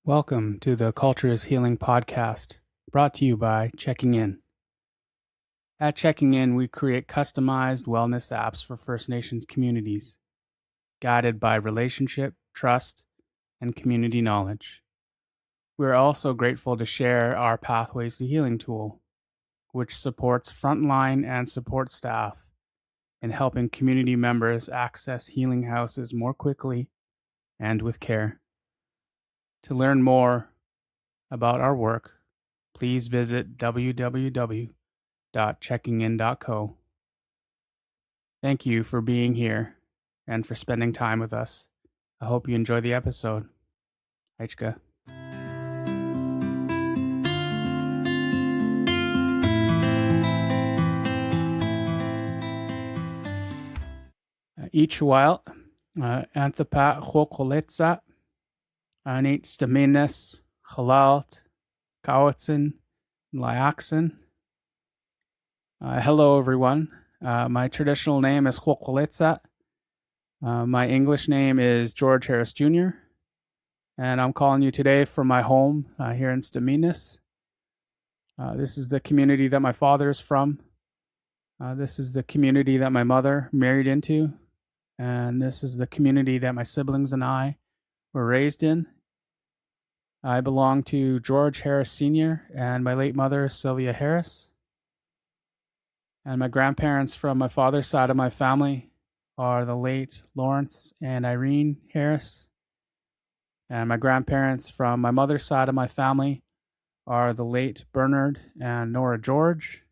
Welcome to the Culture is Healing podcast, brought to you by Checking In. At Checking In, we create customized wellness apps for First Nations communities, guided by relationship, trust, and community knowledge. We're also grateful to share our Pathways to Healing tool, which supports frontline and support staff in helping community members access healing houses more quickly and with care. To learn more about our work, please visit www.checkingin.co. Thank you for being here and for spending time with us. I hope you enjoy the episode. Aichka. Each while, Anthapa Chokoletsa, Anit Staminas, Halalt, Kawatsin, Lyaxin. Hello, everyone. My traditional name is Chokoletsa. My English name is George Harris Jr., and I'm calling you today from my home here in Staminas. This is the community that my father is from. This is the community that my mother married into. And this is the community that my siblings and I were raised in. I belong to George Harris Sr. and my late mother, Sylvia Harris. And my grandparents from my father's side of my family are the late Lawrence and Irene Harris. And my grandparents from my mother's side of my family are the late Bernard and Nora George.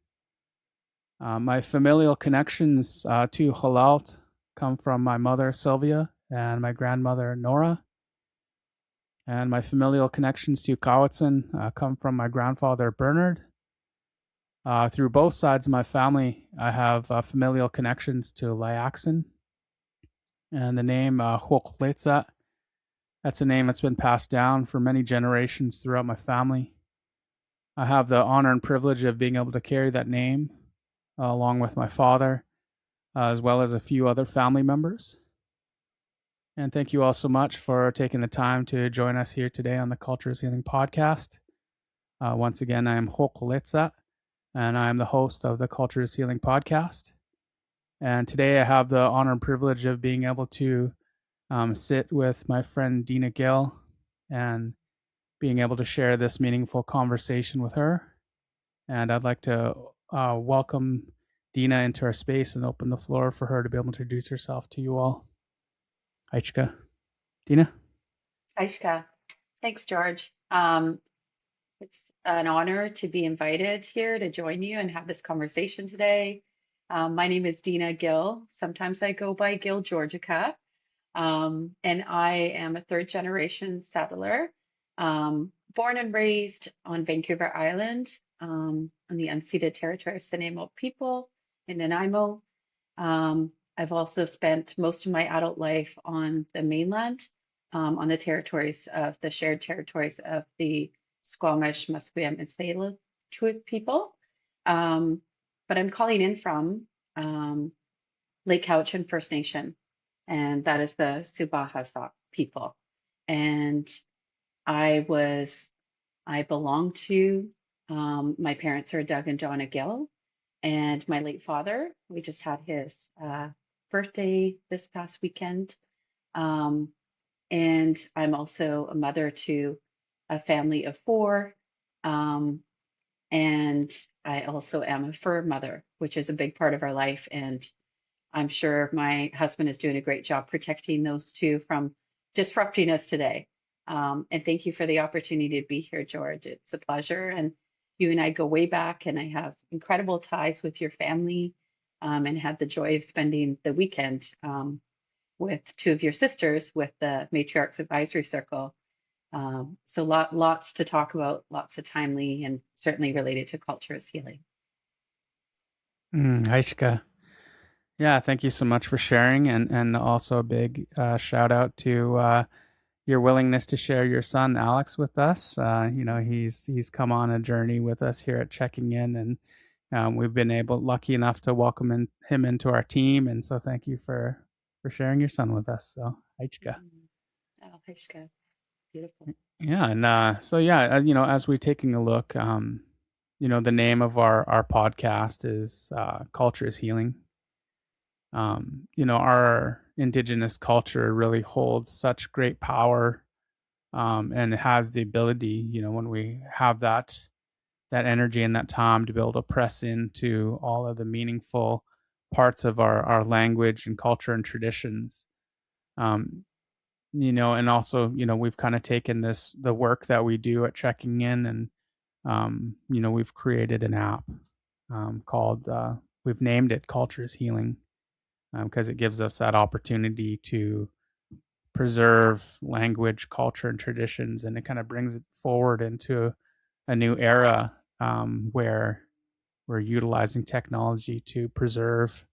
My familial connections to Halalt come from my mother, Sylvia, and my grandmother, Nora. And my familial connections to Kawatsin come from my grandfather, Bernard. Through both sides of my family, I have familial connections to Lyaxin. And the name Huokletsa, that's a name that's been passed down for many generations throughout my family. I have the honor and privilege of being able to carry that name along with my father, as well as a few other family members. And thank you all so much for taking the time to join us here today on the Culture is Healing podcast. Once again, I am Hokoletsa, and I am the host of the Culture is Healing podcast. And today I have the honor and privilege of being able to sit with my friend Deana Gill and being able to share this meaningful conversation with her. And I'd like to welcome Deana into our space and open the floor for her to be able to introduce herself to you all. Aichka. Deana? Aishka. Thanks, George. It's an honor to be invited here to join you and have this conversation today. My name is Deana Gill. Sometimes I go by Gill Georgica, and I am a third generation settler, born and raised on Vancouver Island, on the unceded territory of Nanaimo people in Nanaimo. I've also spent most of my adult life on the mainland, on the territories of the shared territories of the Squamish, Musqueam, and Tsleil-Waututh people. But I'm calling in from Lake Cowichan First Nation, and that is the Subahasok people. And I belong to, my parents are Doug and Deana Gill, and my late father. We just had his birthday this past weekend. And I'm also a mother to a family of four. And I also am a fur mother, which is a big part of our life. And I'm sure my husband is doing a great job protecting those two from disrupting us today. And thank you for the opportunity to be here, George. It's a pleasure. And you and I go way back, and I have incredible ties with your family, and had the joy of spending the weekend with two of your sisters with the Matriarchs Advisory Circle. So lots to talk about, lots of timely and certainly related to culture is healing. Aishka. Yeah, thank you so much for sharing, and also a big shout out to your willingness to share your son Alex with us. He's come on a journey with us here at Checking In, and we've been lucky enough to welcome him into our team. And so thank you for sharing your son with us. So, Aichka. Oh, Hishka. Beautiful. Yeah, and so yeah, as we're taking a look, the name of our podcast is "Culture is Healing." Our Indigenous culture really holds such great power, and it has the ability, when we have that energy and that time to be able to press into all of the meaningful parts of our language and culture and traditions. Um, and also, we've kind of taken the work that we do at checking in, and we've created an app called we've named it Culture is Healing, because it gives us that opportunity to preserve language, culture, and traditions, and it kind of brings it forward into a new era, where we're utilizing technology to preserve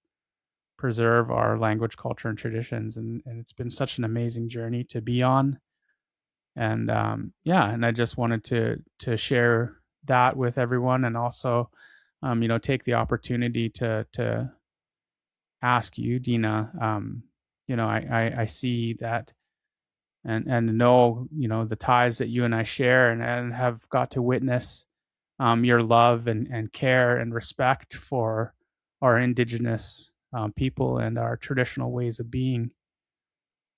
our language, culture, and traditions, and it's been such an amazing journey to be on. And yeah, and I just wanted to share that with everyone, and also take the opportunity to ask you, Deana. I see that and know, the ties that you and I share, and have got to witness your love and care and respect for our Indigenous people and our traditional ways of being.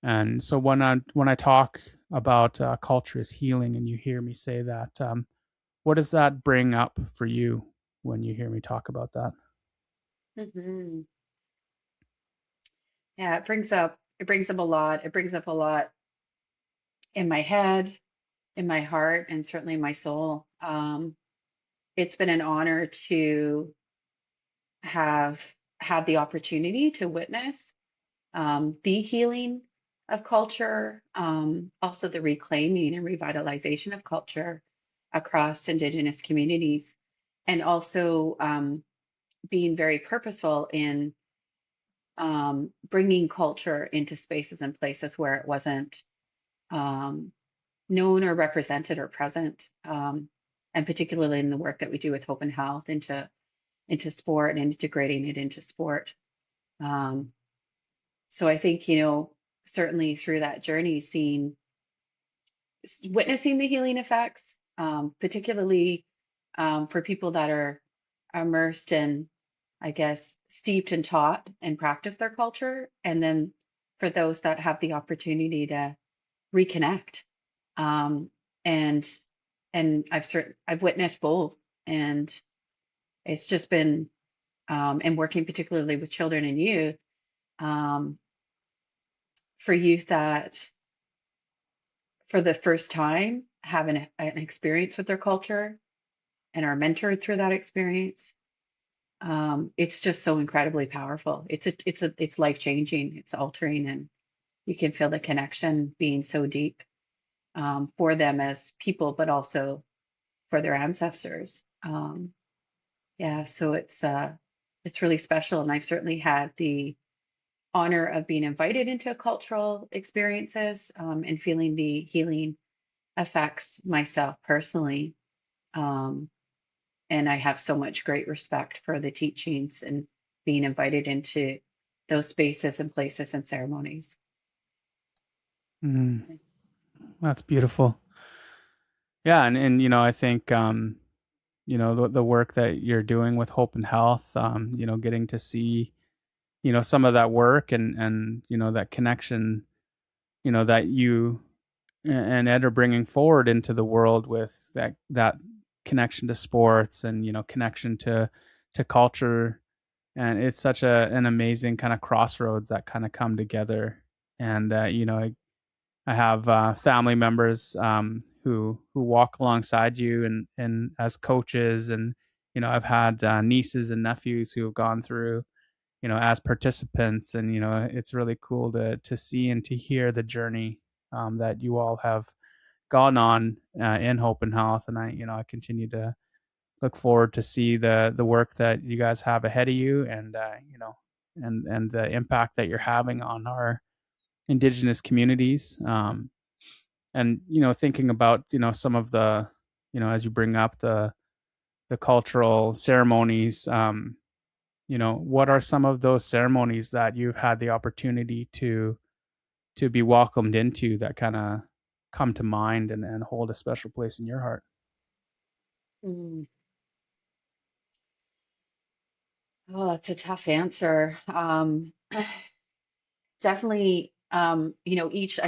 And so when I talk about culture is healing, and you hear me say that, what does that bring up for you when you hear me talk about that? Hmm. Yeah, it brings up a lot. It brings up a lot in my head, in my heart, and certainly in my soul. It's been an honor to have had the opportunity to witness the healing of culture, also the reclaiming and revitalization of culture across Indigenous communities, and also being very purposeful in bringing culture into spaces and places where it wasn't um, known or represented or present, and particularly in the work that we do with Hope and Health into sport and integrating it into sport. Um, so I think, certainly through that journey, witnessing the healing effects, particularly for people that are immersed and, I guess, steeped and taught and practice their culture, and then for those that have the opportunity to reconnect. Um, and I've witnessed both, and it's just been and working particularly with children and youth, um, for youth that for the first time have an experience with their culture and are mentored through that experience. It's just so incredibly powerful. It's life changing. It's altering, and you can feel the connection being so deep, for them as people, but also for their ancestors. Yeah, so it's really special, and I've certainly had the honor of being invited into cultural experiences, and feeling the healing effects myself personally. Um, and I have so much great respect for the teachings and being invited into those spaces and places and ceremonies. Mm, that's beautiful. Yeah, and I think the work that you're doing with Hope and Health, getting to see some of that work, and that connection, that you and Ed are bringing forward into the world, with that connection to sports, and connection to culture. And it's such an amazing kind of crossroads that kind of come together. And I have family members, who walk alongside you, and as coaches, and I've had nieces and nephews who have gone through, as participants, and it's really cool to see and to hear the journey that you all have gone on in Hope and Health. And I continue to look forward to see the work that you guys have ahead of you, and and the impact that you're having on our Indigenous communities. And thinking about some of the, as you bring up the cultural ceremonies, what are some of those ceremonies that you've had the opportunity to be welcomed into, that kind of come to mind and hold a special place in your heart? Mm. Oh, that's a tough answer. Definitely, I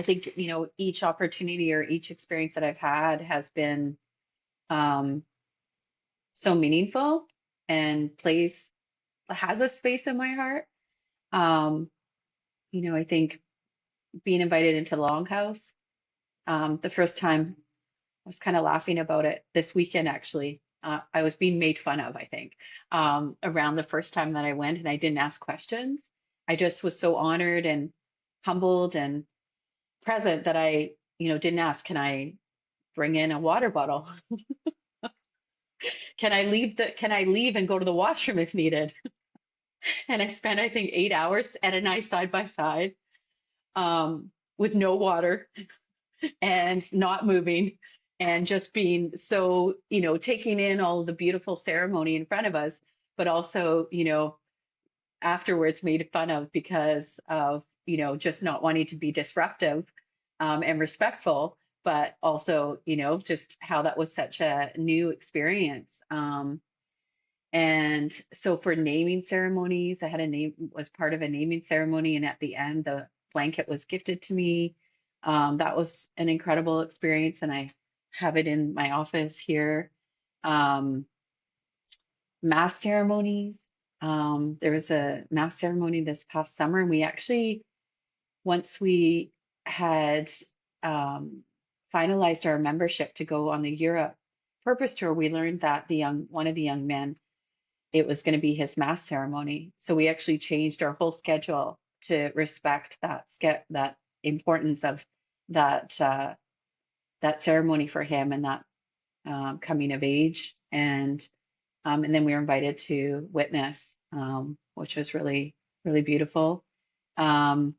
think, each opportunity or each experience that I've had has been um, so meaningful and has a space in my heart. Um, I think being invited into the Longhouse, the first time I was kind of laughing about it this weekend, actually. I was being made fun of, I think, around the first time that I went, and I didn't ask questions. I just was so honored and humbled and present that I, didn't ask, can I bring in a water bottle? Can I leave and go to the washroom if needed? And I spent, I think, 8 hours, Ed and I side by side, with no water and not moving and just being so, taking in all the beautiful ceremony in front of us, but also, afterwards made fun of because of, just not wanting to be disruptive, and respectful, but also, just how that was such a new experience. And so for naming ceremonies, was part of a naming ceremony, and at the end, the blanket was gifted to me. That was an incredible experience, and I have it in my office here. Um, Mass ceremonies. There was a mass ceremony this past summer, and we actually, once we had um, finalized our membership to go on the Europe Purpose Tour, we learned that one of the young men, it was going to be his mass ceremony. So we actually changed our whole schedule to respect that importance of that ceremony for him, and that coming of age. And then we were invited to witness, which was really, really beautiful. Um,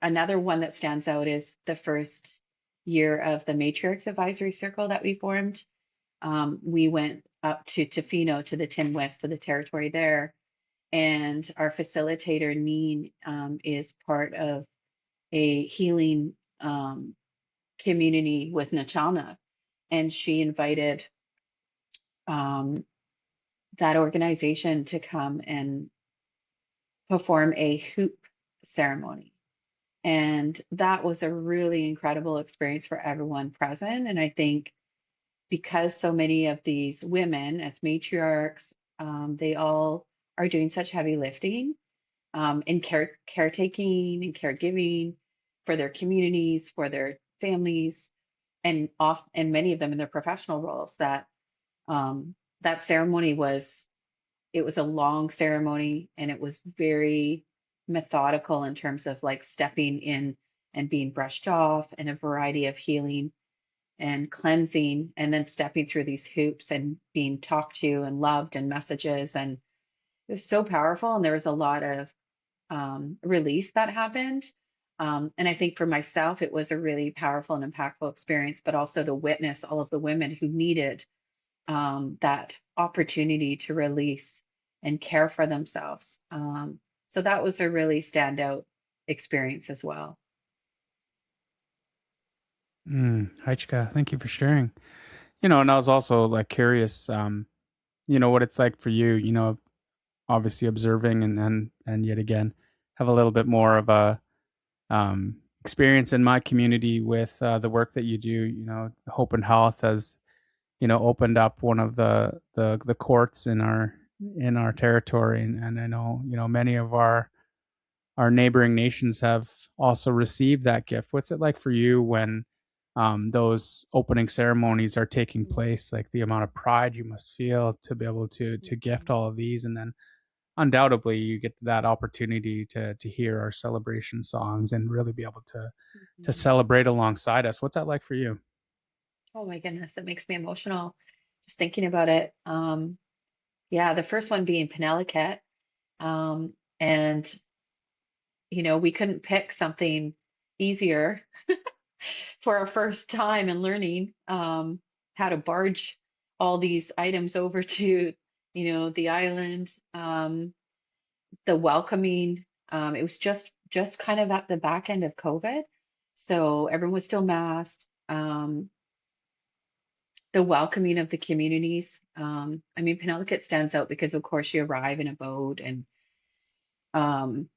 Another one that stands out is the first year of the Matriarchs Advisory Circle that we formed. We went up to Tofino, to the Tin West, to the territory there, and our facilitator, Neen, is part of a healing community with Nachalna, and she invited um, that organization to come and perform a hoop ceremony. And that was a really incredible experience for everyone present. And I think because so many of these women, as matriarchs, they all are doing such heavy lifting, in caretaking and caregiving for their communities, for their families, and many of them in their professional roles. That ceremony was a long ceremony, and it was very methodical in terms of like stepping in and being brushed off, and a variety of healing and cleansing, and then stepping through these hoops and being talked to and loved, and messages. And it was so powerful. And there was a lot of release that happened. And I think for myself, it was a really powerful and impactful experience, but also to witness all of the women who needed that opportunity to release and care for themselves. So that was a really standout experience as well. Haichika, thank you for sharing. And I was also like curious, what it's like for you, obviously observing and yet again have a little bit more of a experience in my community with the work that you do. Hope and Health has opened up one of the courts in our territory, and I know many of our neighboring nations have also received that gift. What's it like for you when those opening ceremonies are taking place? Like the amount of pride you must feel to be able to gift all of these, and then undoubtedly you get that opportunity to hear our celebration songs and really be able to Mhm. celebrate alongside us. What's that like for you? Oh my goodness, that makes me emotional just thinking about it. Yeah, the first one being Penelicut. And we couldn't pick something easier for our first time in learning how to barge all these items over to, the island. The welcoming. It was just kind of at the back end of COVID, So everyone was still masked. The welcoming of the communities. I mean, Penelakut stands out because, of course, you arrive in a boat, um,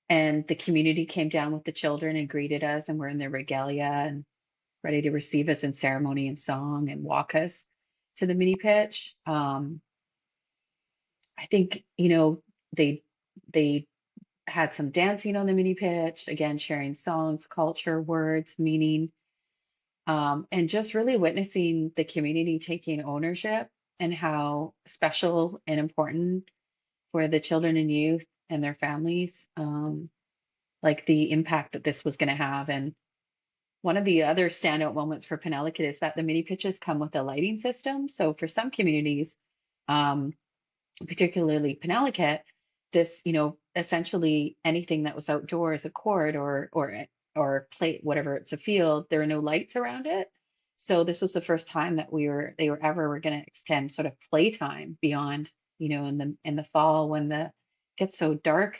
and the community came down with the children and greeted us, and were in their regalia and ready to receive us in ceremony and song and walk us to the mini pitch. I think, they they had some dancing on the mini pitch, again, sharing songs, culture, words, meaning, and just really witnessing the community taking ownership and how special and important for the children and youth and their families, like the impact that this was going to have. And one of the other standout moments for Penelakut is that the mini pitches come with a lighting system. So for some communities, um, particularly Penelakut, this, essentially anything that was outdoors, a court or plate, whatever, it's a field, there are no lights around it. So this was the first time that they were ever were going to extend sort of playtime beyond, in the fall when the gets so dark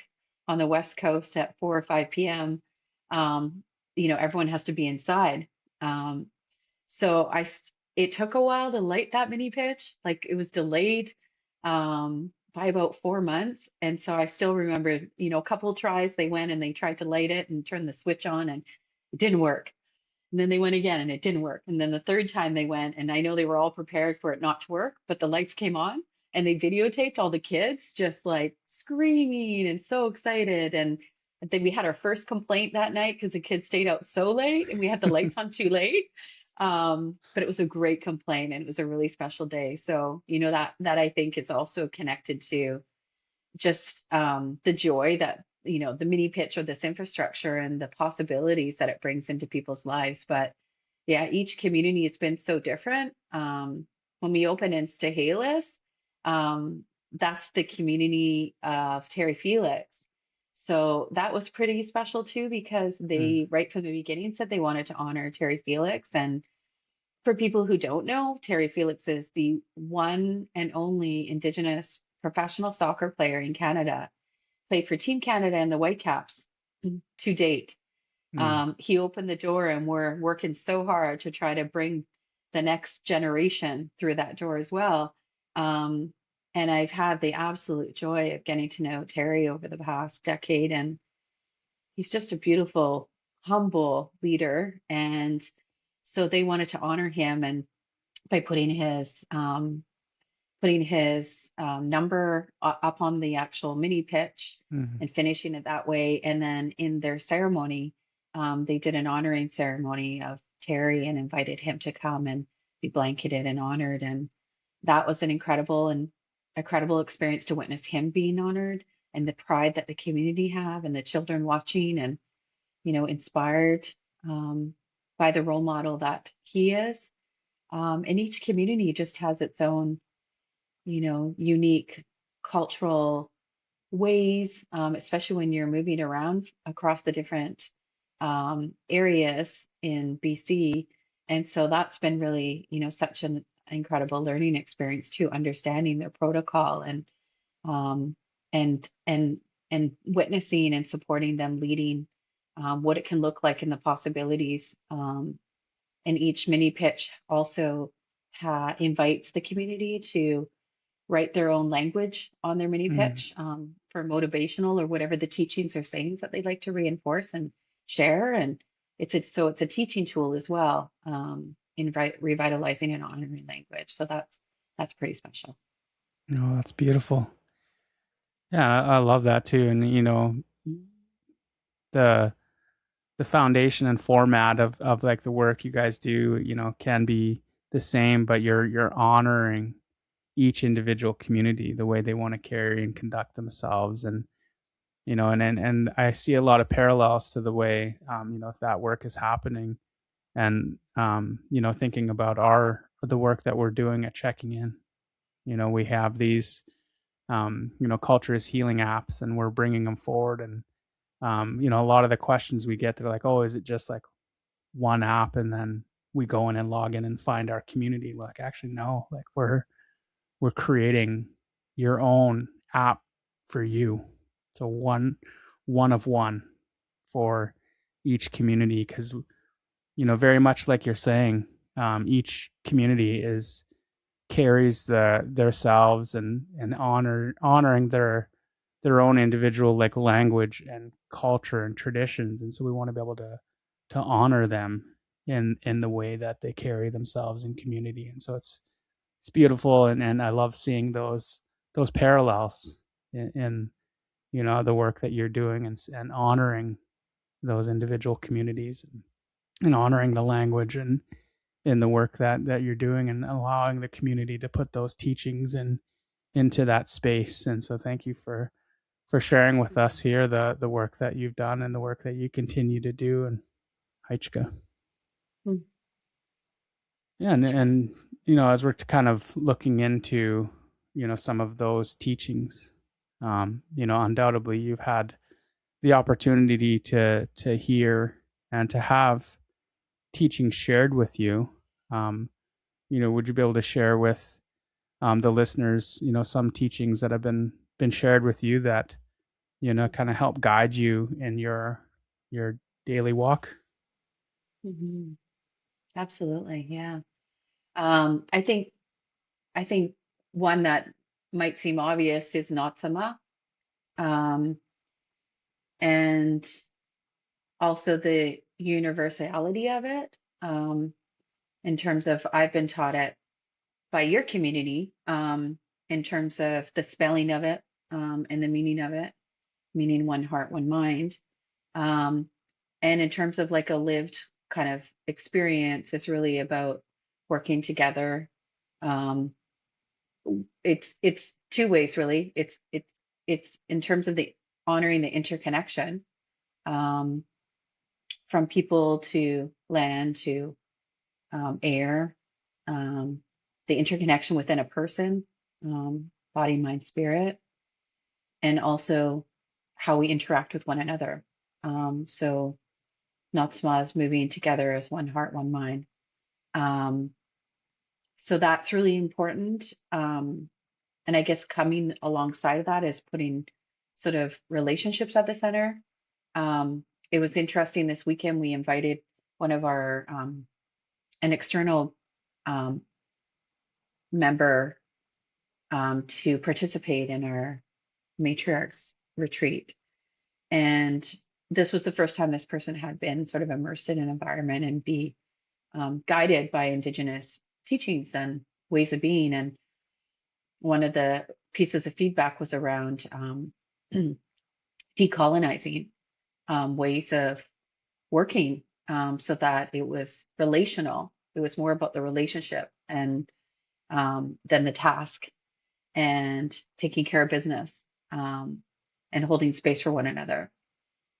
on the West Coast at 4 or 5 p.m. Um, everyone has to be inside. Um, so it took a while to light that mini pitch. Like it was delayed by about 4 months. And so I still remember, a couple of tries they went and they tried to light it and turn the switch on and it didn't work. And then they went again and it didn't work. And then the third time they went, and I know they were all prepared for it not to work, but the lights came on and they videotaped all the kids just like screaming and so excited. And then we had our first complaint that night because the kids stayed out so late and we had the lights on too late. But it was a great complaint and it was a really special day. So, that I think is also connected to just the joy that the mini pitch or this infrastructure and the possibilities that it brings into people's lives. But yeah, each community has been so different. When we opened in Stehelis, um, that's the community of Terry Felix. So that was pretty special too because Mm, they right from the beginning said they wanted to honor Terry Felix. And for people who don't know, Terry Felix is the one and only Indigenous professional soccer player in Canada, played for Team Canada and the Whitecaps to date. mm, He opened the door, and we're working so hard to try to bring the next generation through that door as well. Um, and I've had the absolute joy of getting to know Terry over the past decade, and he's just a beautiful, humble leader. And so they wanted to honor him and by putting his number up on the actual mini pitch mm, and finishing it that way. And then in their ceremony, they did an honoring ceremony of Terry and invited him to come and be blanketed and honored. And that was an incredible experience to witness him being honored and the pride that the community have and the children watching and, inspired um, by the role model that he is. And each community just has its own, unique cultural ways, especially when you're moving around across the different areas in BC. And so that's been really, such an incredible learning experience too, understanding their protocol um, and and and witnessing and supporting them leading what it can look like and the possibilities. And each mini pitch also invites the community to write their own language on their mini mm. pitch for motivational or whatever the teachings or sayings that they'd like to reinforce and share. And so it's a teaching tool as well in revitalizing and honoring language. So that's pretty special. Oh, that's beautiful. Yeah, I love that too. And the the foundation and format of like the work you guys do, can be the same, but you're honoring each individual community the way they want to carry and conduct themselves. And and I see a lot of parallels to the way that work is happening. And thinking about the work that we're doing at checking in. We have these culture is healing apps, and we're bringing them forward. And a lot of the questions we get, they're like, oh, is it just like one app and then we go in and log in and find our community? We're like, actually, no, like we're creating your own app for you. So one of one for each community, because very much like you're saying, each community carries their selves and honoring their own individual like language and culture and traditions, and so we want to be able to honor them in the way that they carry themselves in community. And so it's beautiful, and I love seeing those parallels in the work that you're doing, and honoring those individual communities, and honoring the language and in the work that you're doing, and allowing the community to put those teachings into that space. And so thank you for sharing with us here the work that you've done and the work that you continue to do. And Haichka. Mm. Yeah, and as we're kind of looking into some of those teachings, undoubtedly you've had the opportunity to hear and to have teachings shared with you. Would you be able to share with the listeners, some teachings that have been shared with you that kind of help guide you in your daily walk? Hmm. Absolutely, yeah. I think one that might seem obvious is Notsama, um, and also the universality of it. In terms of, I've been taught it by your community, in terms of the spelling of it, and the meaning of it, meaning one heart, one mind. Um, and in terms of like a lived kind of experience, is really about working together. Um, it's two ways really. It's in terms of the honoring the interconnection, um, from people to land to, air, um, the interconnection within a person, body, mind, spirit, and also how we interact with one another. So Natsma is moving together as one heart, one mind. Um, so that's really important. And I guess coming alongside of that is putting sort of relationships at the center. It was interesting this weekend. We invited one of our, an external, um, member, to participate in our matriarchs retreat. And this was the first time this person had been sort of immersed in an environment and be, guided by Indigenous teachings and ways of being. And one of the pieces of feedback was around, decolonizing, ways of working, so that it was relational. It was more about the relationship and, than the task, and taking care of business, um, and holding space for one another.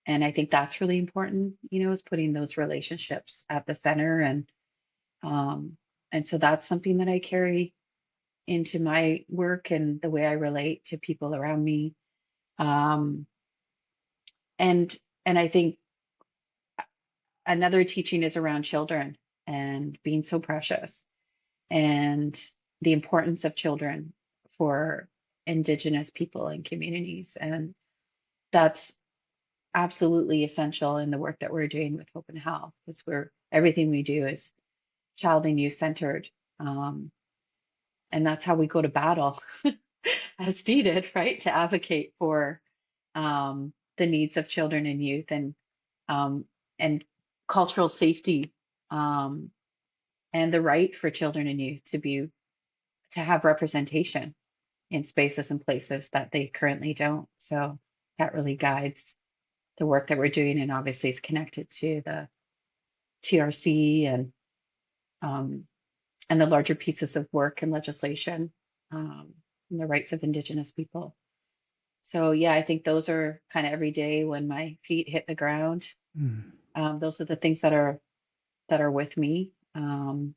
And I think that's really important, is putting those relationships at the center. Um, and so that's something that I carry into my work and the way I relate to people around me. Um, and and I think another teaching is around children and being so precious, and the importance of children for Indigenous people and communities. And that's absolutely essential in the work that we're doing with Hope and Health, because everything we do is child and youth centered. Um, and that's how we go to battle as needed, right? To advocate for, the needs of children and youth, um, and cultural safety, um, and the right for children and youth to have representation in spaces and places that they currently don't. So that really guides the work that we're doing, and obviously is connected to the TRC, um, and the larger pieces of work and legislation, um, and the rights of Indigenous people. So yeah, I think those are kind of every day when my feet hit the ground. Mm. Those are the things that are with me, and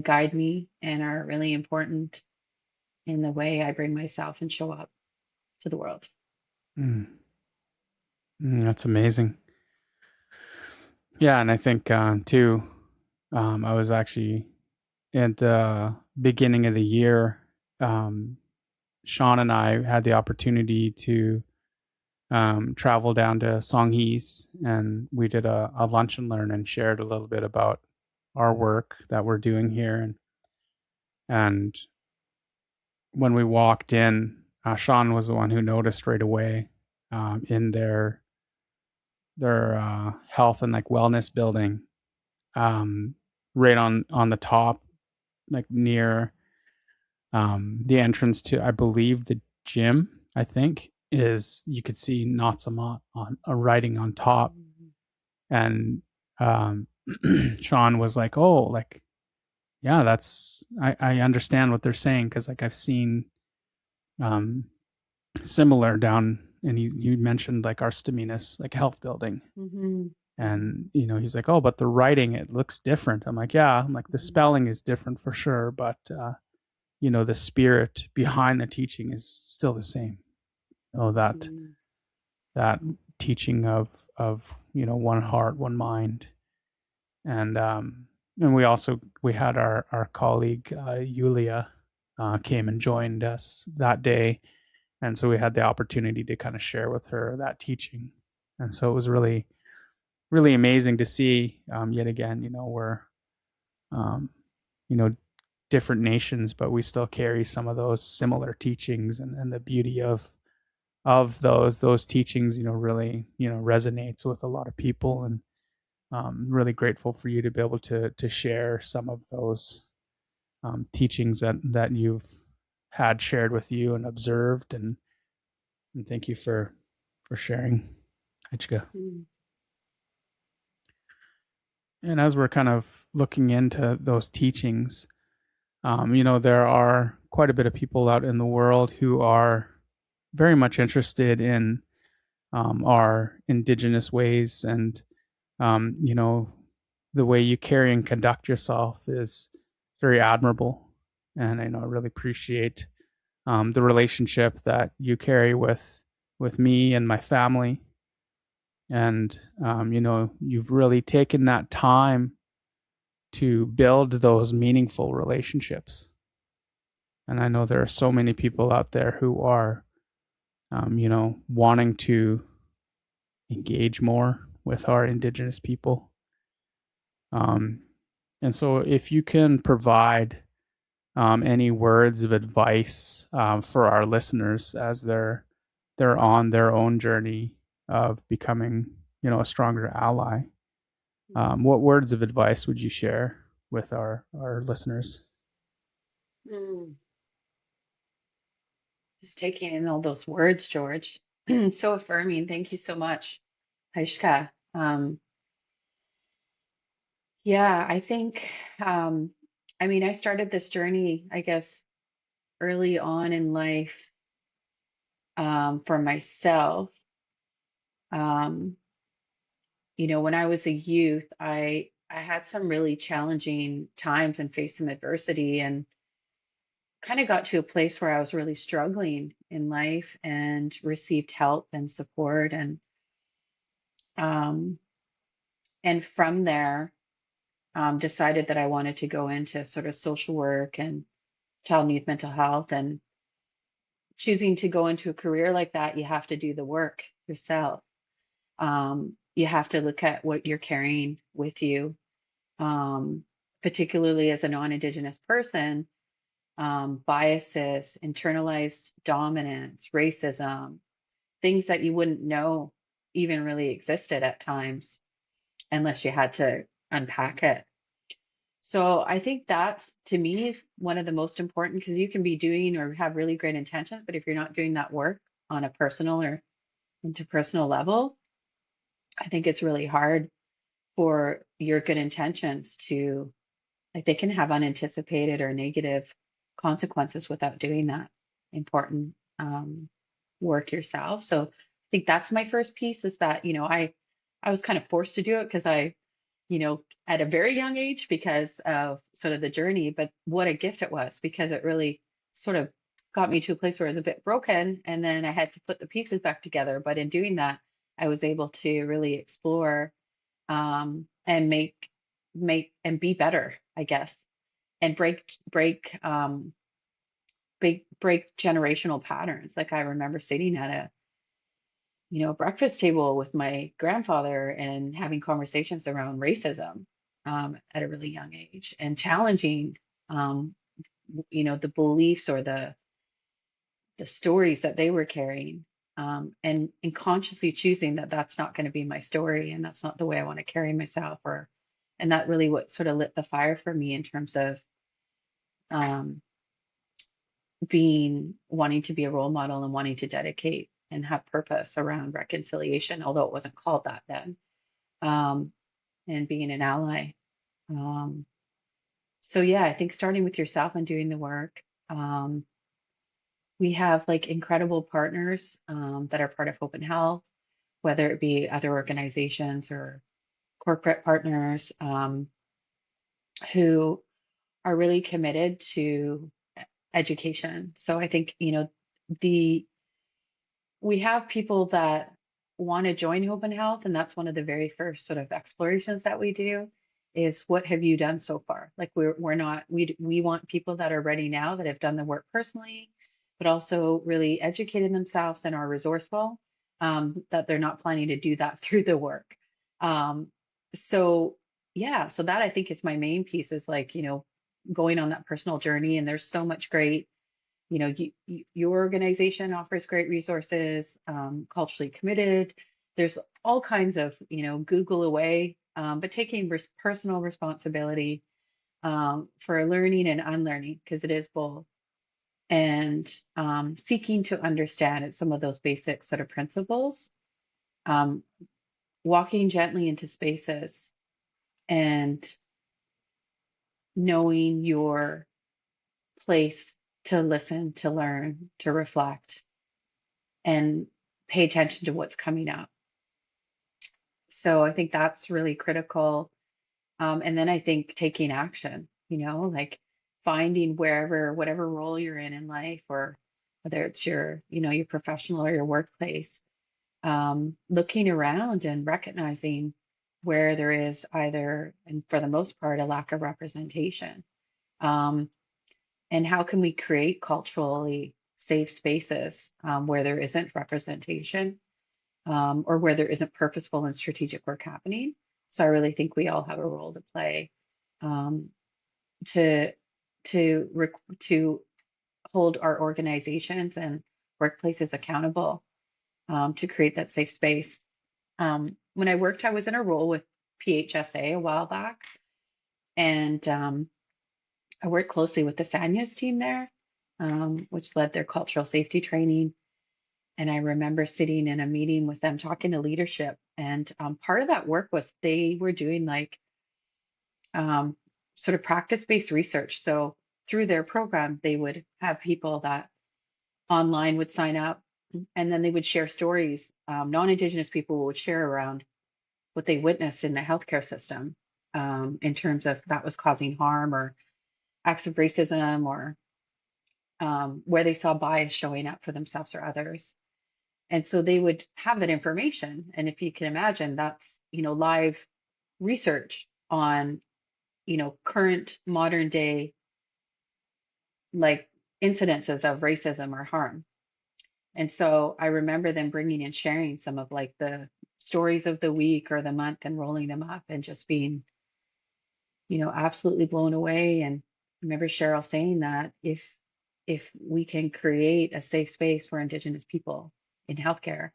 guide me, and are really important in the way I bring myself and show up to the world. Mm. That's amazing. Yeah, and I think too, I was actually at the beginning of the year. Sean and I had the opportunity to travel down to Songhees, and we did a lunch and learn and shared a little bit about our work that we're doing here. And when we walked in, Sean was the one who noticed right away in their health and like wellness building, um, right on the top, like near the entrance to, I believe, the gym. I think is you could see Natsama on a writing on top, Mm-hmm. and um, Sean was like, "Oh, like yeah, that's I understand what they're saying because like I've seen um, similar down." And you mentioned like our Staminas, like health building, Mm-hmm. and he's like, "Oh, but the writing it looks different." I'm like, "Yeah," I'm like, "The Mm-hmm. spelling is different for sure, but the spirit behind the teaching is still the same." Oh, that Mm-hmm. that teaching of one heart, one mind, and we had our colleague Yulia came and joined us that day, and so we had the opportunity to kind of share with her that teaching, and so it was really really amazing to see yet again. We're um, you know different nations, but we still carry some of those similar teachings, and the beauty of those teachings really resonates with a lot of people, and really grateful for you to be able to share some of those teachings that you've had shared with you and observed, and thank you for sharing, Ichika. Mm-hmm. And as we're kind of looking into those teachings, there are quite a bit of people out in the world who are very much interested in our indigenous ways, and the way you carry and conduct yourself is very admirable. And I really appreciate the relationship that you carry with me and my family. And you've really taken that time to build those meaningful relationships. And I know there are so many people out there who are, wanting to engage more with our Indigenous people. Um, and so, if you can provide any words of advice for our listeners as they're on their own journey of becoming, a stronger ally, what words of advice would you share with our listeners? Mm-hmm. Just taking in all those words, George. So affirming. Thank you so much, Aishka. Yeah, I think, I mean, I started this journey, I guess, early on in life, for myself. Um, when I was a youth, I had some really challenging times and faced some adversity, and kind of got to a place where I was really struggling in life and received help and support, um, and from there, decided that I wanted to go into sort of social work and child and youth mental health. And choosing to go into a career like that, you have to do the work yourself. You have to look at what you're carrying with you, um, particularly as a non-Indigenous person, biases, internalized dominance, racism, things that you wouldn't know even really existed at times unless you had to unpack it. So I think that's, to me, is one of the most important, because you can be doing or have really great intentions, but if you're not doing that work on a personal or interpersonal level, I think it's really hard for your good intentions to, like, they can have unanticipated or negative consequences without doing that important work yourself. So I think that's my first piece, is that, I was kind of forced to do it because at a very young age, because of sort of the journey, but what a gift it was, because it really sort of got me to a place where I was a bit broken, and then I had to put the pieces back together. But in doing that, I was able to really explore, and make and be better, I guess, and break generational patterns. Like, I remember sitting at a breakfast table with my grandfather and having conversations around racism at a really young age and challenging, um, the beliefs or the stories that they were carrying, and consciously choosing that that's not going to be my story and that's not the way I want to carry myself, or and that really what sort of lit the fire for me in terms of um, being wanting to be a role model and wanting to dedicate and have purpose around reconciliation, although it wasn't called that then, um, and being an ally. Um, so yeah, I think starting with yourself and doing the work. We have like incredible partners that are part of Hope and Health, whether it be other organizations or corporate partners, who are really committed to education. So I think, the we have people that want to join Hope and Health, and that's one of the very first sort of explorations that we do is what have you done so far? Like we're not we want people that are ready now that have done the work personally, but also really educated themselves and are resourceful, that they're not planning to do that through the work. Um, so yeah, so that I think is my main piece is like, going on that personal journey, and there's so much great, your organization offers great resources, culturally committed. There's all kinds of, Google away, but taking personal responsibility for learning and unlearning, because it is both, and seeking to understand at some of those basic sort of principles, um, walking gently into spaces and knowing your place to listen, to learn, to reflect, and pay attention to what's coming up. So I think that's really critical. And then I think taking action, like finding whatever role you're in life, or whether it's your professional or your workplace, looking around and recognizing where there is either, and for the most part, a lack of representation. Um, and how can we create culturally safe spaces where there isn't representation, or where there isn't purposeful and strategic work happening. So I really think we all have a role to play, um, to to hold our organizations and workplaces accountable, to create that safe space. When I worked, I was in a role with PHSA a while back, and I worked closely with the Sanyas team there, which led their cultural safety training. And I remember sitting in a meeting with them talking to leadership. And part of that work was they were doing like um, sort of practice-based research. So through their program, they would have people that online would sign up, and then they would share stories. Non-Indigenous people would share around what they witnessed in the healthcare system, in terms of that was causing harm or acts of racism, or where they saw bias showing up for themselves or others. And so they would have that information. And if you can imagine, that's, live research on, current modern day, like incidences of racism or harm. And so I remember them bringing and sharing some of like the stories of the week or the month and rolling them up and just being, absolutely blown away. And I remember Cheryl saying that if we can create a safe space for Indigenous people in healthcare,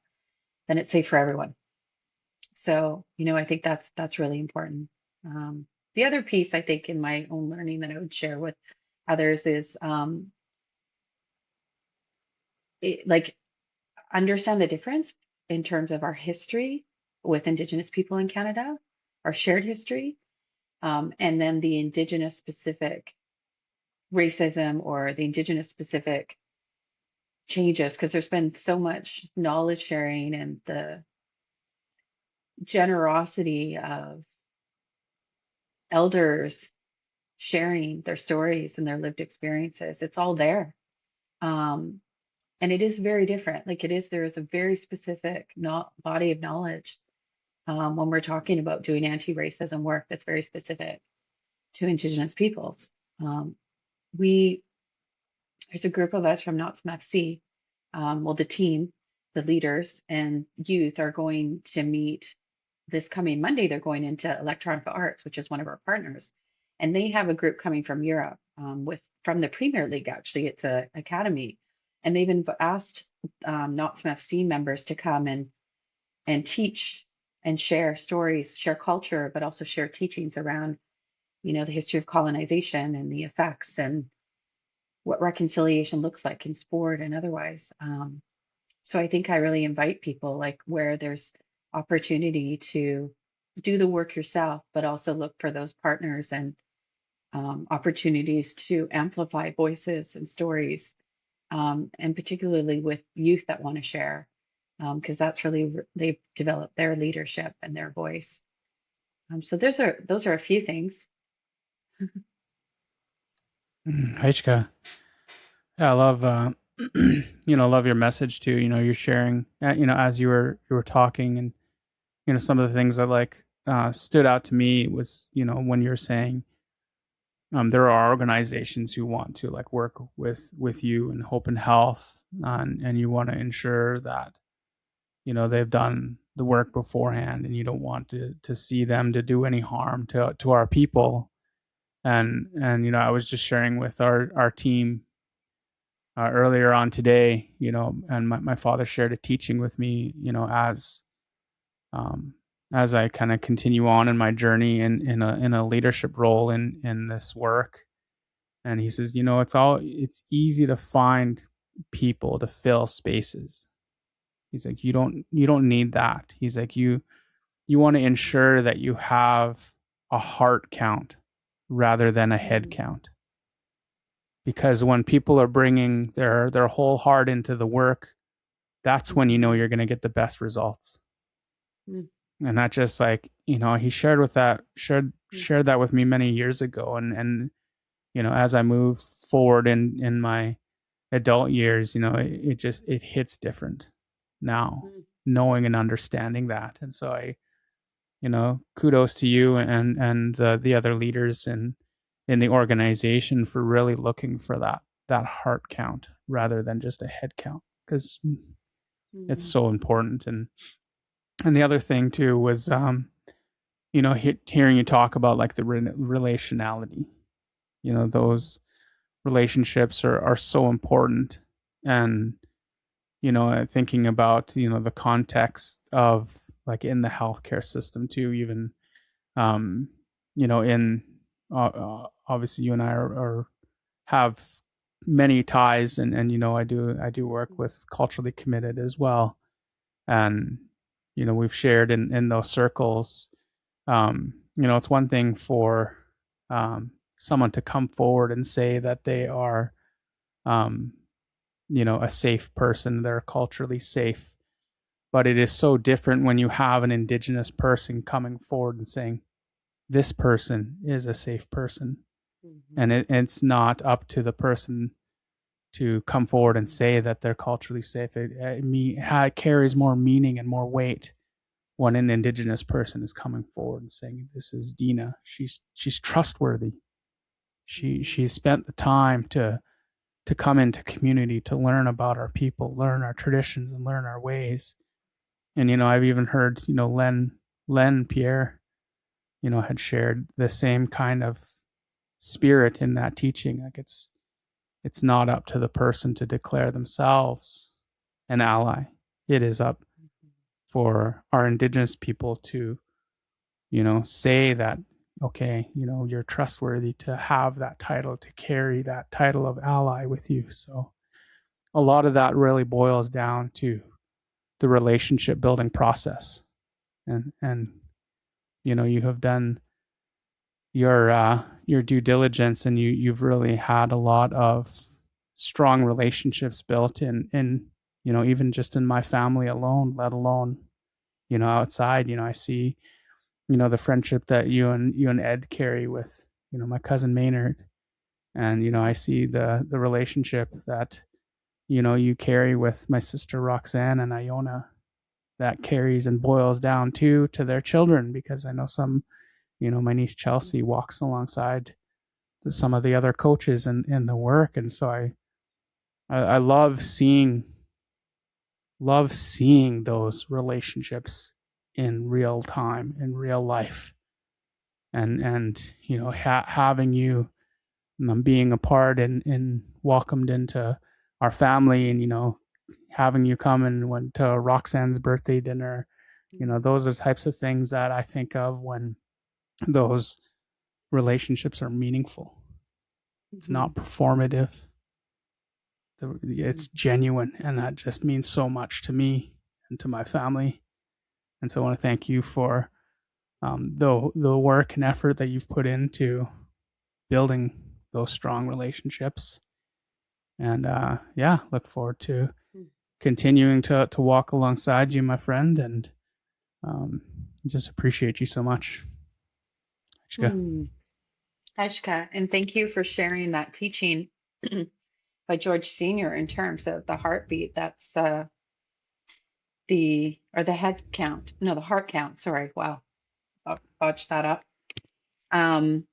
then it's safe for everyone. So, I think that's really important. The other piece I think in my own learning that I would share with others is, like understand the difference in terms of our history with Indigenous people in Canada, our shared history, and then the Indigenous specific racism or the Indigenous specific changes, because there's been so much knowledge sharing and the generosity of elders sharing their stories and their lived experiences. It's all there. Um, and it is very different. Like there is a very specific body of knowledge, when we're talking about doing anti-racism work that's very specific to Indigenous peoples. Um, we There's a group of us from Not Some FC, well, the team. the leaders and youth are going to meet this coming Monday. They're going into Electronic Arts, which is one of our partners, and they have a group coming from Europe, with from the Premier League. Actually, it's a academy, and they've asked Not Some FC members to come and teach and share stories, share culture, but also share teachings around, the history of colonization and the effects and what reconciliation looks like in sport and otherwise. So I think I really invite people, like, where there's opportunity to do the work yourself, but also look for those partners and opportunities to amplify voices and stories, and particularly with youth that want to share, because that's really they've developed their leadership and their voice. So those are a few things. Heichka. Yeah, I love love your message too. You're sharing as you were talking, and some of the things that like stood out to me was when you're saying there are organizations who want to like work with you and Hope and Health, and you want to ensure that they've done the work beforehand, and you don't want to see them to do any harm to our people. And I was just sharing with our team earlier on today, and my father shared a teaching with me, um, as I kind of continue on in my journey in a leadership role in this work. And he says, it's easy to find people to fill spaces. He's like, you don't need that. He's like, you want to ensure that you have a heart count rather than a head Mm, count. Because when people are bringing their whole heart into the work, that's when mhm, you're going to get the best results. mm, And that just like, he mm, shared that with me many years ago. And as I move forward in my adult years, it hits different now, mm, knowing and understanding that. And so kudos to you and the other leaders in the organization for really looking for that heart count rather than just a head count, because it's mm, so important. And the other thing too was hearing you talk about like the relationality. Those relationships are so important. And thinking about the context of like in the healthcare system too, even um in obviously you and I are have many ties, and I do work mm, with culturally committed as well. And we've shared in those circles. It's one thing for someone to come forward and say that they are um a safe person, they're culturally safe. But it is so different when you have an Indigenous person coming forward and saying, this person is a safe person. And mhm, it's not up to the person to come forward and mhm, say that they're culturally safe. It carries more meaning and more weight when an Indigenous person is coming forward and saying, this is Deana. She's trustworthy. She mhm, spent the time to come into community, to learn about our people, learn our traditions, and learn our ways. And I've even heard Len Pierre had shared the same kind of spirit in that teaching. Like it's not up to the person to declare themselves an ally. It is up mhm, for our Indigenous people to say that, okay, you're trustworthy to have that title, to carry that title of ally with you. So a lot of that really boils down to the relationship building process. And you have done your due diligence, and you've really had a lot of strong relationships built in even just in my family alone, let alone outside. I see the friendship that you and Ed carry with my cousin Maynard. And I see the relationship that you carry with my sister Roxanne and Iona, that carries and boils down to their children, because I know my niece Chelsea walks alongside some of the other coaches in the work. And so I love seeing love seeing those relationships in real time, in real life, and having you being a part and welcomed into our family, and having you come and went to Roxanne's birthday dinner. Those are the types of things that I think of when those relationships are meaningful. It's Mm-hmm. not performative. Mm-hmm. It's genuine, and that just means so much to me and to my family. And so I want to thank you for the work and effort that you've put into building those strong relationships. And yeah, look forward to continuing to walk alongside you, my friend, and um, just appreciate you so much. Chika. Mm-hmm. Ashka, and thank you for sharing that teaching by George Sr. in terms of the heartbeat. That's the head count. No, the heart count. Sorry. Wow. I'll botch that up. Um,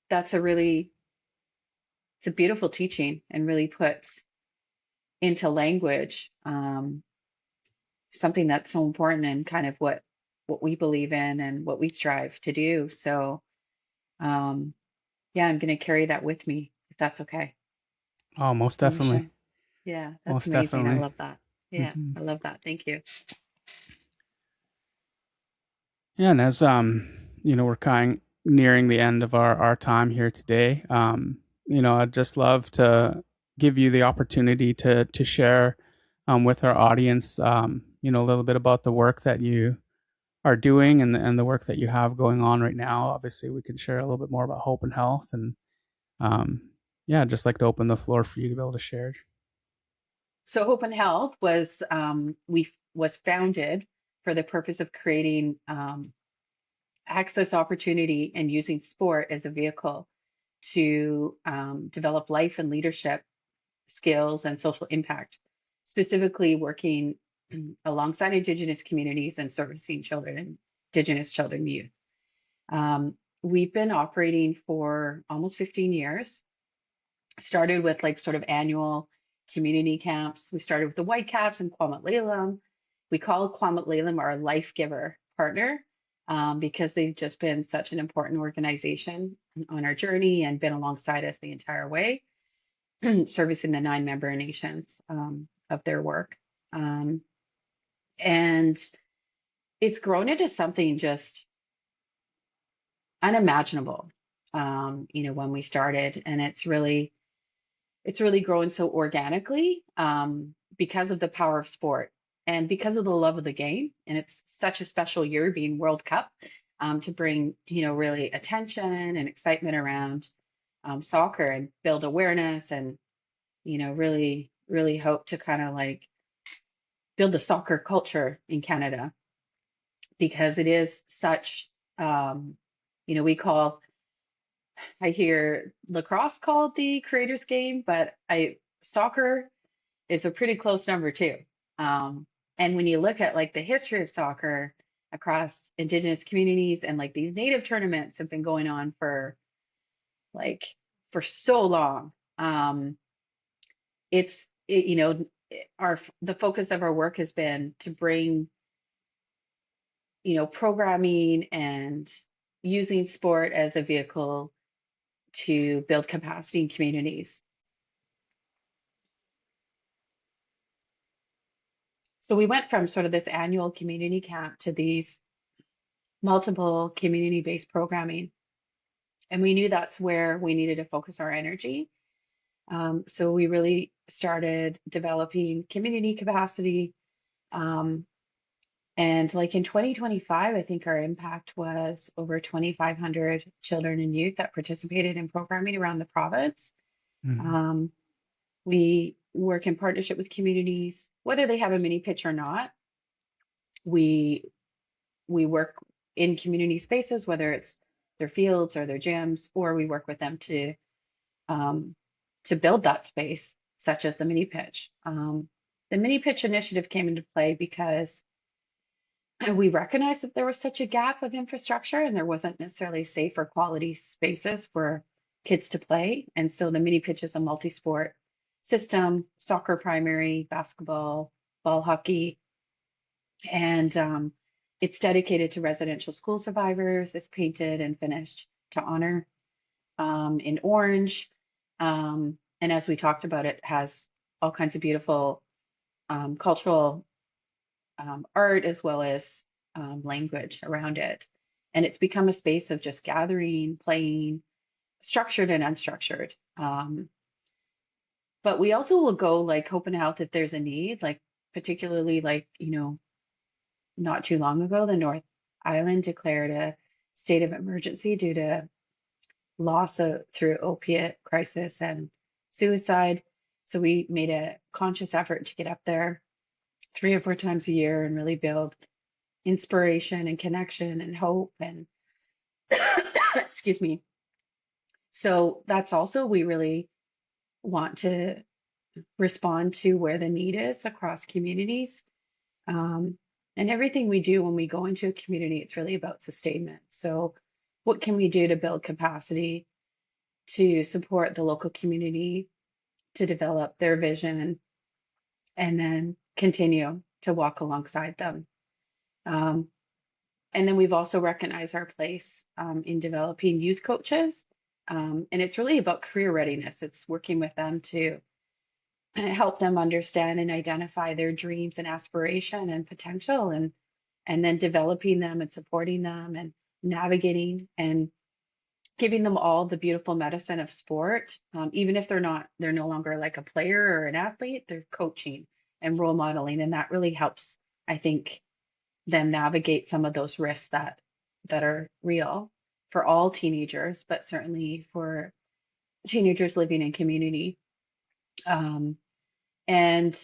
that's it's a beautiful teaching and really puts into language something that's so important and kind of what we believe in and what we strive to do. So, um, yeah, I'm going to carry that with me if that's okay. Oh, most I'm gonna definitely. share. Yeah, that's Most amazing. I definitely. love that. Yeah, Mm-hmm. I love that. Thank you. Yeah, and as we're kind of nearing the end of our time here today. I'd just love to give you the opportunity to share with our audience, a little bit about the work that you are doing and the work that you have going on right now. Obviously, we can share a little bit more about hope and health, and um, yeah, I'd just like to open the floor for you to be able to share. So Hope and Health was founded for the purpose of creating access opportunity and using sport as a vehicle to develop life and leadership skills and social impact, specifically working alongside Indigenous communities and servicing children, Indigenous children, and youth. We've been operating for almost 15 years. Started with like sort of annual community camps. We started with the Whitecaps and Kwamut Lelam. We call Kwamut Lelam our life giver partner because they've just been such an important organization on our journey and been alongside us the entire way, servicing the 9 member nations of their work. Um, and it's grown into something just unimaginable, when we started. And it's really grown so organically because of the power of sport and because of the love of the game. And it's such a special year being World Cup to bring, really attention and excitement around soccer and build awareness and, really, really hope to kind of like build the soccer culture in Canada because it is such, um, we call, I hear lacrosse called the creators game, but soccer is a pretty close number too. And when you look at like the history of soccer across Indigenous communities and like these native tournaments have been going on like for so long. It's it, you know our the focus of our work has been to bring programming and using sport as a vehicle to build capacity in communities. So we went from sort of this annual community camp to these multiple community-based programming. And we knew that's where we needed to focus our energy. So we really started developing community capacity. Um, and like in 2025, I think our impact was over 2,500 children and youth that participated in programming around the province. Mm-hmm. Um, we work in partnership with communities, whether they have a mini pitch or not. We we work in community spaces, whether it's their fields or their gyms, or we work with them um, to build that space, such as the mini pitch. The mini pitch initiative came into play because we recognized that there was such a gap of infrastructure and there wasn't necessarily safe or quality spaces for kids to play. And so the mini pitch is a multi-sport system, soccer primary, basketball, ball hockey, and it's dedicated to residential school survivors. It's painted and finished to honor in orange. And as we talked about, it has all kinds of beautiful cultural art as well as language around it. And it's become a space of just gathering, playing, structured and unstructured. But we also will go like Hope and Health if there's a need, like particularly like, not too long ago, the North Island declared a state of emergency due to loss through opiate crisis and suicide. So we made a conscious effort to get up there 3 or 4 times a year and really build inspiration and connection and hope and excuse me. So that's also we really want to respond to where the need is across communities. Um, and everything we do when we go into a community, it's really about sustainment. So what can we do to build capacity to support the local community to develop their vision and then continue to walk alongside them. Um, and then we've also recognized our place in developing youth coaches. And it's really about career readiness. It's working with them to help them understand and identify their dreams and aspiration and potential and then developing them and supporting them and navigating and giving them all the beautiful medicine of sport, even if they're no longer like a player or an athlete, they're coaching and role modeling, and that really helps, I think, them navigate some of those risks that are real for all teenagers, but certainly for teenagers living in community. Um, and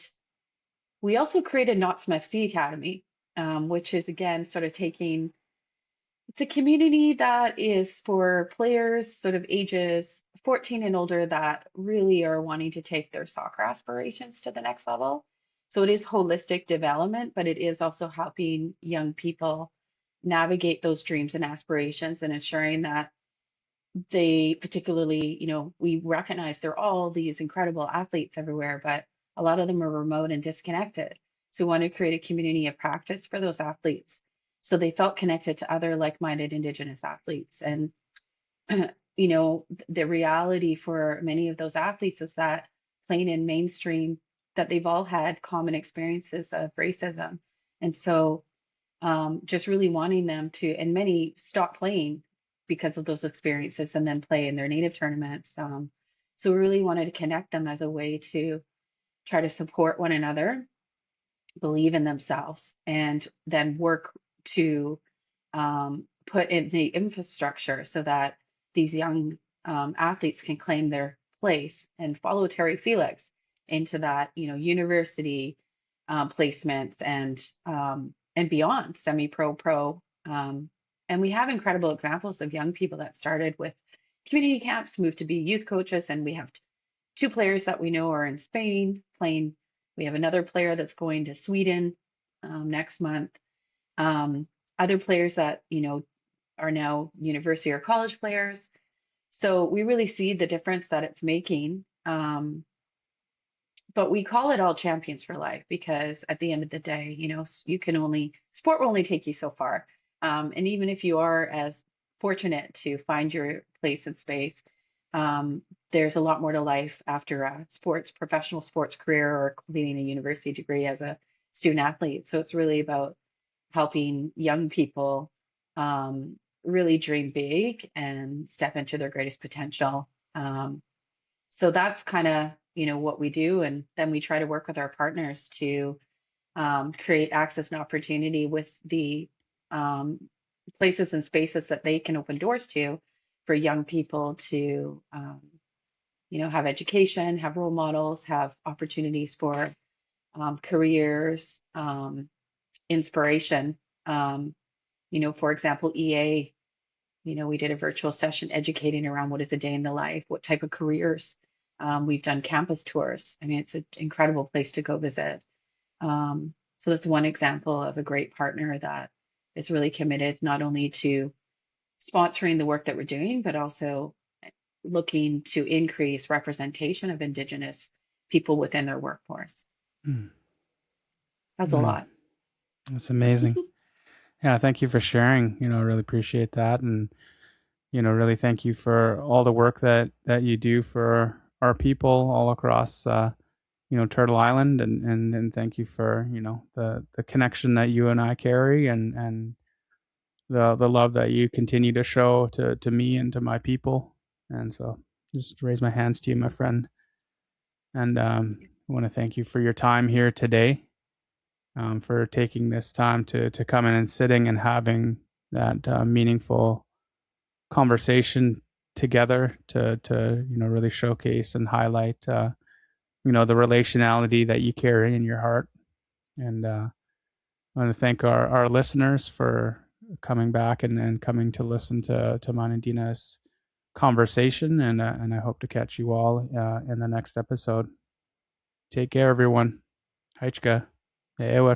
we also created Knott's FC Academy, which is again sort of taking it's a community that is for players sort of ages 14 and older that really are wanting to take their soccer aspirations to the next level. So it is holistic development, but it is also helping young people navigate those dreams and aspirations and ensuring that they particularly, we recognize there are all these incredible athletes everywhere, but a lot of them are remote and disconnected. So we want to create a community of practice for those athletes. So they felt connected to other like-minded Indigenous athletes. And, the reality for many of those athletes is that playing in mainstream, that they've all had common experiences of racism. And so just really wanting them to, and many stop playing because of those experiences and then play in their native tournaments. So we really wanted to connect them as a way to try to support one another, believe in themselves, and then work to put in the infrastructure so that these young athletes can claim their place and follow Terry Felix into that, university placements and beyond, semi-pro, pro. And we have incredible examples of young people that started with community camps, moved to be youth coaches, and we have two players that we know are in Spain playing. We have another player that's going to Sweden next month. Um, Other players that are now university or college players. So we really see the difference that it's making. But we call it all champions for life because at the end of the day, sport will only take you so far. And even if you are as fortunate to find your place in space, um, there's a lot more to life after a professional sports career or completing a university degree as a student athlete. So it's really about helping young people really dream big and step into their greatest potential. So that's kind of, what we do. And then we try to work with our partners to create access and opportunity with the um, places and spaces that they can open doors to for young people to, have education, have role models, have opportunities for careers, inspiration. Um, for example, EA, we did a virtual session educating around what is a day in the life, what type of careers. We've done campus tours. I mean, it's an incredible place to go visit. So that's one example of a great partner that is really committed not only to sponsoring the work that we're doing, but also looking to increase representation of Indigenous people within their workforce. Mm. That's a Mm, lot. that's amazing. Yeah, thank you for sharing. I really appreciate that, and really thank you for all the work that you do for our people all across Turtle Island, and thank you for the connection that you and I carry, and the love that you continue to show to me and to my people. And so, just raise my hands to you, my friend, and I want to thank you for your time here today, for taking this time to come in and sitting and having that meaningful conversation together to really showcase and highlight the relationality that you carry in your heart. And I want to thank our listeners for coming back and coming to listen to mine and Deana's conversation. And I hope to catch you all in the next episode. Take care, everyone. Haichka. Ewer.